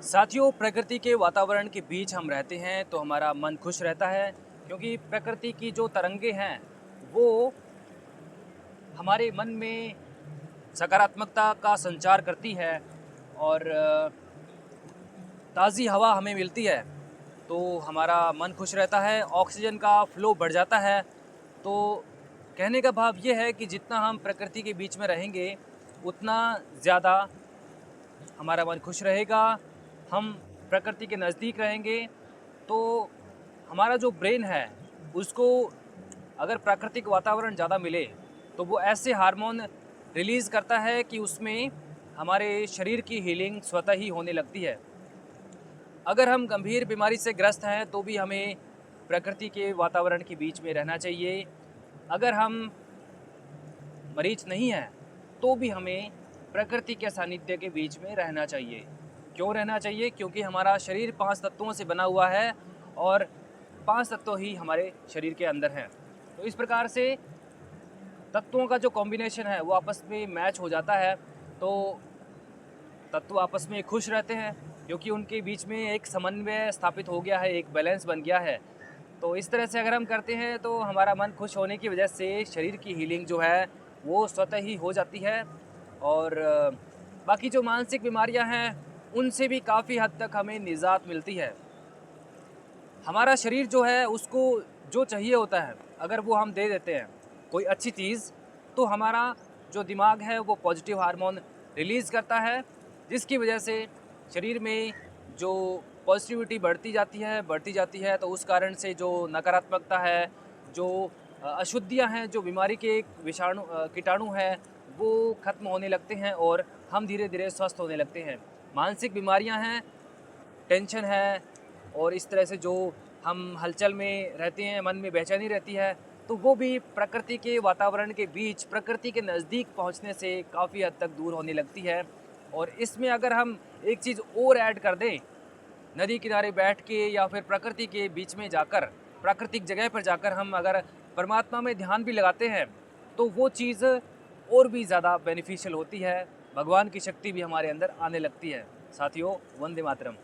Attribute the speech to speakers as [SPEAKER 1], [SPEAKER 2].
[SPEAKER 1] साथियों, प्रकृति के वातावरण के बीच हम रहते हैं तो हमारा मन खुश रहता है, क्योंकि प्रकृति की जो तरंगे हैं वो हमारे मन में सकारात्मकता का संचार करती है और ताज़ी हवा हमें मिलती है तो हमारा मन खुश रहता है, ऑक्सीजन का फ्लो बढ़ जाता है। तो कहने का भाव ये है कि जितना हम प्रकृति के बीच में रहेंगे उतना ज़्यादा हमारा मन खुश रहेगा। हम प्रकृति के नज़दीक रहेंगे तो हमारा जो ब्रेन है उसको अगर प्राकृतिक वातावरण ज़्यादा मिले तो वो ऐसे हार्मोन रिलीज़ करता है कि उसमें हमारे शरीर की हीलिंग स्वतः ही होने लगती है। अगर हम गंभीर बीमारी से ग्रस्त हैं तो भी हमें प्रकृति के वातावरण के बीच में रहना चाहिए। अगर हम मरीज नहीं हैं तो भी हमें प्रकृति के सानिध्य के बीच में रहना चाहिए। क्यों रहना चाहिए? क्योंकि हमारा शरीर 5 तत्वों से बना हुआ है और 5 तत्व ही हमारे शरीर के अंदर हैं। तो इस प्रकार से तत्वों का जो कॉम्बिनेशन है वो आपस में मैच हो जाता है तो तत्व आपस में खुश रहते हैं, क्योंकि उनके बीच में एक समन्वय स्थापित हो गया है, एक बैलेंस बन गया है। तो इस तरह से अगर हम करते हैं तो हमारा मन खुश होने की वजह से शरीर की हीलिंग जो है वो स्वतः ही हो जाती है और बाकी जो मानसिक बीमारियां हैं उनसे भी काफ़ी हद तक हमें निजात मिलती है। हमारा शरीर जो है उसको जो चाहिए होता है अगर वो हम दे देते हैं कोई अच्छी चीज़, तो हमारा जो दिमाग है वो पॉजिटिव हार्मोन रिलीज़ करता है, जिसकी वजह से शरीर में जो पॉजिटिविटी बढ़ती जाती है तो उस कारण से जो नकारात्मकता है, जो अशुद्धियाँ हैं, जो बीमारी के कीटाणु हैं वो ख़त्म होने लगते हैं और हम धीरे धीरे स्वस्थ होने लगते हैं। मानसिक बीमारियाँ हैं, टेंशन है और इस तरह से जो हम हलचल में रहते हैं, मन में बेचैनी रहती है, तो वो भी प्रकृति के वातावरण के बीच, प्रकृति के नज़दीक पहुँचने से काफ़ी हद तक दूर होने लगती है। और इसमें अगर हम एक चीज़ और ऐड कर दें, नदी किनारे बैठ के या फिर प्रकृति के बीच में जाकर, प्राकृतिक जगह पर जाकर हम अगर परमात्मा में ध्यान भी लगाते हैं, तो वो चीज़ और भी ज़्यादा बेनिफिशियल होती है। भगवान की शक्ति भी हमारे अंदर आने लगती है। साथियों, वंदे मातरम।